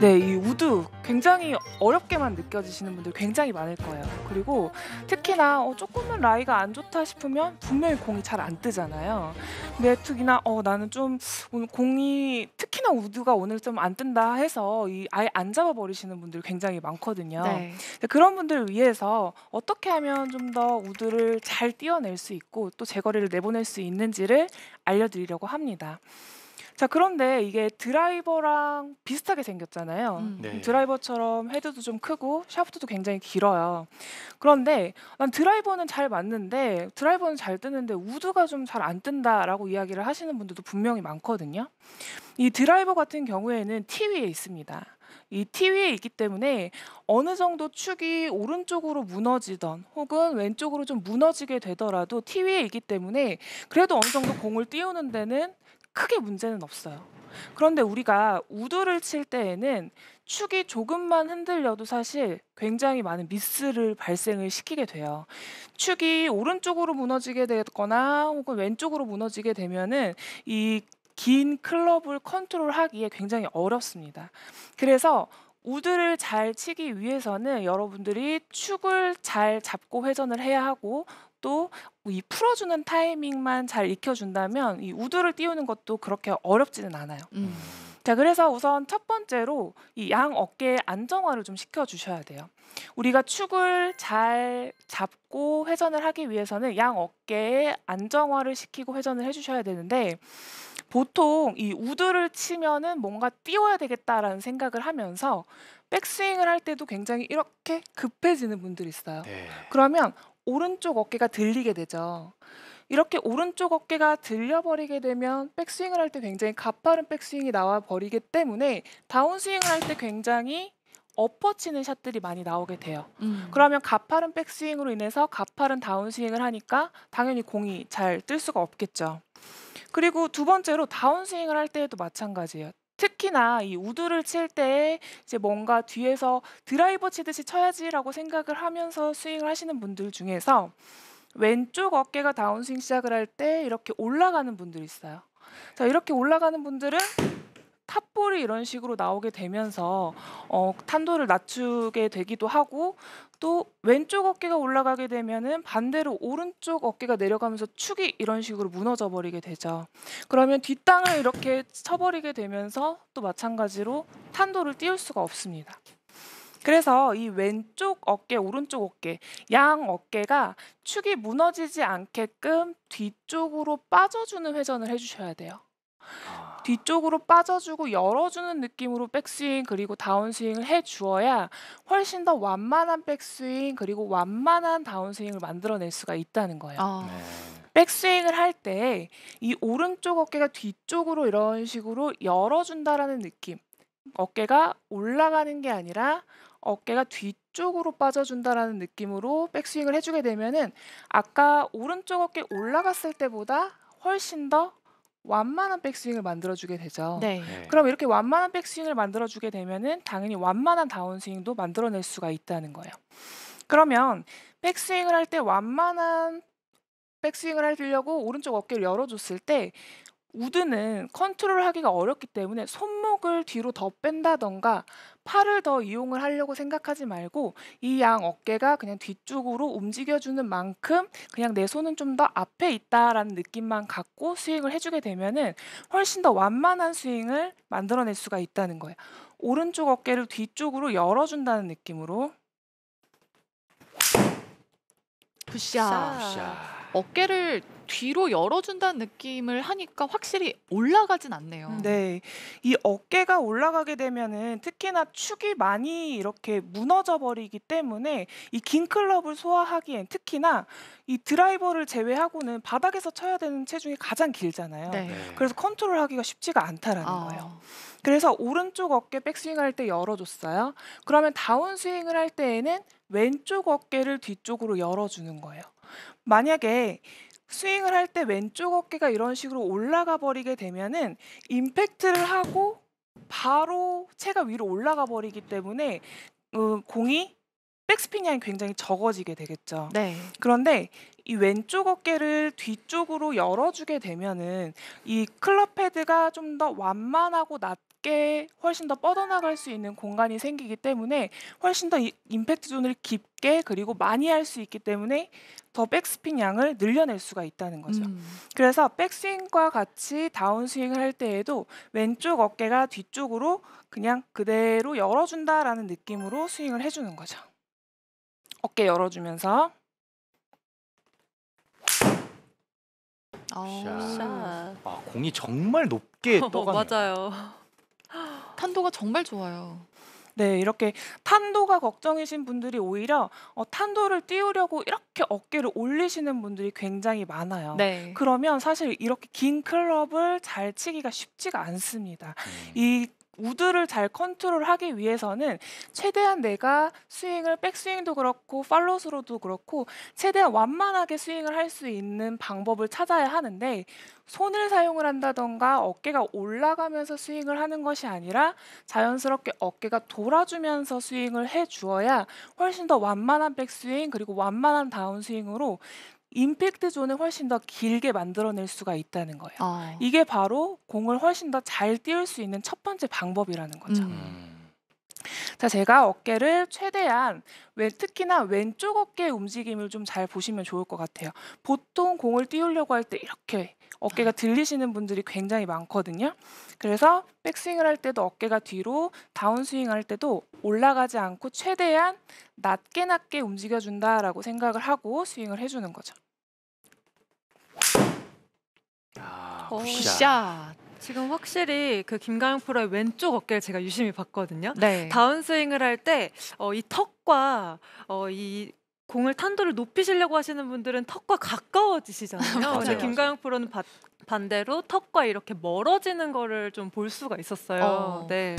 네, 이 우드 굉장히 어렵게만 느껴지시는 분들 굉장히 많을 거예요. 그리고 특히나 조금만 라이가 안 좋다 싶으면 분명히 공이 잘 안 뜨잖아요. 근데 특히나 나는 좀 오늘 공이 특히나 우드가 오늘 좀 안 뜬다 해서 아예 안 잡아버리시는 분들 굉장히 많거든요. 네. 근데 그런 분들을 위해서 어떻게 하면 좀 더 우드를 잘 띄어낼 수 있고 또 제거리를 내보낼 수 있는지를 알려드리려고 합니다. 자, 그런데 이게 드라이버랑 비슷하게 생겼잖아요. 음. 네. 드라이버처럼 헤드도 좀 크고 샤프트도 굉장히 길어요. 그런데 난 드라이버는 잘 맞는데 드라이버는 잘 뜨는데 우드가 좀 잘 안 뜬다라고 이야기를 하시는 분들도 분명히 많거든요. 이 드라이버 같은 경우에는 티 위에 있습니다. 이 티 위에 있기 때문에 어느 정도 축이 오른쪽으로 무너지던 혹은 왼쪽으로 좀 무너지게 되더라도 티 위에 있기 때문에 그래도 어느 정도 공을 띄우는 데는 크게 문제는 없어요. 그런데 우리가 우드를 칠 때에는 축이 조금만 흔들려도 사실 굉장히 많은 미스를 발생을 시키게 돼요. 축이 오른쪽으로 무너지게 되거나 혹은 왼쪽으로 무너지게 되면은 이 긴 클럽을 컨트롤하기에 굉장히 어렵습니다. 그래서 우드를 잘 치기 위해서는 여러분들이 축을 잘 잡고 회전을 해야 하고 또 이 풀어주는 타이밍만 잘 익혀준다면 이 우드를 띄우는 것도 그렇게 어렵지는 않아요. 음. 자, 그래서 우선 첫 번째로 이 양 어깨의 안정화를 좀 시켜주셔야 돼요. 우리가 축을 잘 잡고 회전을 하기 위해서는 양 어깨에 안정화를 시키고 회전을 해주셔야 되는데 보통 이 우드를 치면은 뭔가 띄워야 되겠다라는 생각을 하면서 백스윙을 할 때도 굉장히 이렇게 급해지는 분들이 있어요. 네. 그러면 오른쪽 어깨가 들리게 되죠. 이렇게 오른쪽 어깨가 들려버리게 되면 백스윙을 할 때 굉장히 가파른 백스윙이 나와 버리기 때문에 다운스윙을 할 때 굉장히 엎어치는 샷들이 많이 나오게 돼요. 그러면 가파른 백스윙으로 인해서 가파른 다운스윙을 하니까 당연히 공이 잘 뜰 수가 없겠죠. 그리고 두 번째로 다운스윙을 할 때에도 마찬가지예요. 특히나 이 우드를 칠 때 이제 뭔가 뒤에서 드라이버 치듯이 쳐야지라고 생각을 하면서 스윙을 하시는 분들 중에서 왼쪽 어깨가 다운스윙 시작을 할 때 이렇게 올라가는 분들이 있어요. 자, 이렇게 올라가는 분들은 탑볼이 이런 식으로 나오게 되면서 탄도를 낮추게 되기도 하고 또 왼쪽 어깨가 올라가게 되면은 반대로 오른쪽 어깨가 내려가면서 축이 이런 식으로 무너져 버리게 되죠. 그러면 뒷땅을 이렇게 쳐버리게 되면서 또 마찬가지로 탄도를 띄울 수가 없습니다. 그래서 이 왼쪽 어깨, 오른쪽 어깨, 양 어깨가 축이 무너지지 않게끔 뒤쪽으로 빠져주는 회전을 해주셔야 돼요. 뒤쪽으로 빠져주고 열어주는 느낌으로 백스윙 그리고 다운스윙을 해주어야 훨씬 더 완만한 백스윙 그리고 완만한 다운스윙을 만들어낼 수가 있다는 거예요. 네. 백스윙을 할 때 이 오른쪽 어깨가 뒤쪽으로 이런 식으로 열어준다라는 느낌. 어깨가 올라가는 게 아니라 어깨가 뒤쪽으로 빠져준다라는 느낌으로 백스윙을 해주게 되면은 아까 오른쪽 어깨 올라갔을 때보다 훨씬 더 완만한 백스윙을 만들어주게 되죠. 네. 네. 그럼 이렇게 완만한 백스윙을 만들어주게 되면은 당연히 완만한 다운스윙도 만들어낼 수가 있다는 거예요. 그러면 백스윙을 할 때 완만한 백스윙을 하려고 오른쪽 어깨를 열어줬을 때 우드는 컨트롤하기가 어렵기 때문에 손목을 뒤로 더 뺀다던가 팔을 더 이용을 하려고 생각하지 말고 이 양 어깨가 그냥 뒤쪽으로 움직여주는 만큼 그냥 내 손은 좀 더 앞에 있다라는 느낌만 갖고 스윙을 해주게 되면은 훨씬 더 완만한 스윙을 만들어낼 수가 있다는 거예요. 오른쪽 어깨를 뒤쪽으로 열어준다는 느낌으로 굿샷. 굿샷. 어깨를 뒤로 열어준다는 느낌을 하니까 확실히 올라가진 않네요. 네. 이 어깨가 올라가게 되면은 특히나 축이 많이 이렇게 무너져 버리기 때문에 이 긴 클럽을 소화하기엔 특히나 이 드라이버를 제외하고는 바닥에서 쳐야 되는 체중이 가장 길잖아요. 네. 네. 그래서 컨트롤하기가 쉽지가 않다라는 거예요. 아. 그래서 오른쪽 어깨 백스윙을 할 때 열어줬어요. 그러면 다운스윙을 할 때에는 왼쪽 어깨를 뒤쪽으로 열어주는 거예요. 만약에 스윙을 할 때 왼쪽 어깨가 이런 식으로 올라가 버리게 되면은 임팩트를 하고 바로 채가 위로 올라가 버리기 때문에 공이 백스핀 양이 굉장히 적어지게 되겠죠. 네. 그런데 이 왼쪽 어깨를 뒤쪽으로 열어주게 되면은 이 클럽 헤드가 좀 더 완만하고 낮게 넓게 훨씬 더 뻗어나갈 수 있는 공간이 생기기 때문에 훨씬 더 임팩트 존을 깊게 그리고 많이 할 수 있기 때문에 더 백스핀 양을 늘려낼 수가 있다는 거죠. 그래서 백스윙과 같이 다운스윙을 할 때에도 왼쪽 어깨가 뒤쪽으로 그냥 그대로 열어준다라는 느낌으로 스윙을 해주는 거죠. 어깨 열어주면서 아, 아, 공이 정말 높게 떠가네요. 맞아요. 탄도가 정말 좋아요. 네, 이렇게 탄도가 걱정이신 분들이 오히려 탄도를 띄우려고 이렇게 어깨를 올리시는 분들이 굉장히 많아요. 네. 그러면 사실 이렇게 긴 클럽을 잘 치기가 쉽지가 않습니다. 이 우드를 잘 컨트롤하기 위해서는 최대한 내가 스윙을 백스윙도 그렇고 팔로스로도 그렇고 최대한 완만하게 스윙을 할 수 있는 방법을 찾아야 하는데 손을 사용을 한다던가 어깨가 올라가면서 스윙을 하는 것이 아니라 자연스럽게 어깨가 돌아주면서 스윙을 해주어야 훨씬 더 완만한 백스윙 그리고 완만한 다운스윙으로 임팩트 존을 훨씬 더 길게 만들어낼 수가 있다는 거예요. 이게 바로 공을 훨씬 더 잘 띄울 수 있는 첫 번째 방법이라는 거죠. 자, 제가 어깨를 최대한 특히나 왼쪽 어깨 움직임을 좀 잘 보시면 좋을 것 같아요. 보통 공을 띄우려고 할 때 이렇게 어깨가 들리시는 분들이 굉장히 많거든요. 그래서 백스윙을 할 때도 어깨가 뒤로, 다운스윙 할 때도 올라가지 않고 최대한 낮게 움직여준다라고 생각을 하고 스윙을 해주는 거죠. 아, 굿샷. 지금 확실히 그 김가영 프로의 왼쪽 어깨를 제가 유심히 봤거든요. 네. 다운스윙을 할 때 이 턱과 이 공을 탄도를 높이시려고 하시는 분들은 턱과 가까워지시잖아요. 맞아요, 근데 맞아요. 김가영 프로는 반대로 턱과 이렇게 멀어지는 거를 좀 볼 수가 있었어요. 네.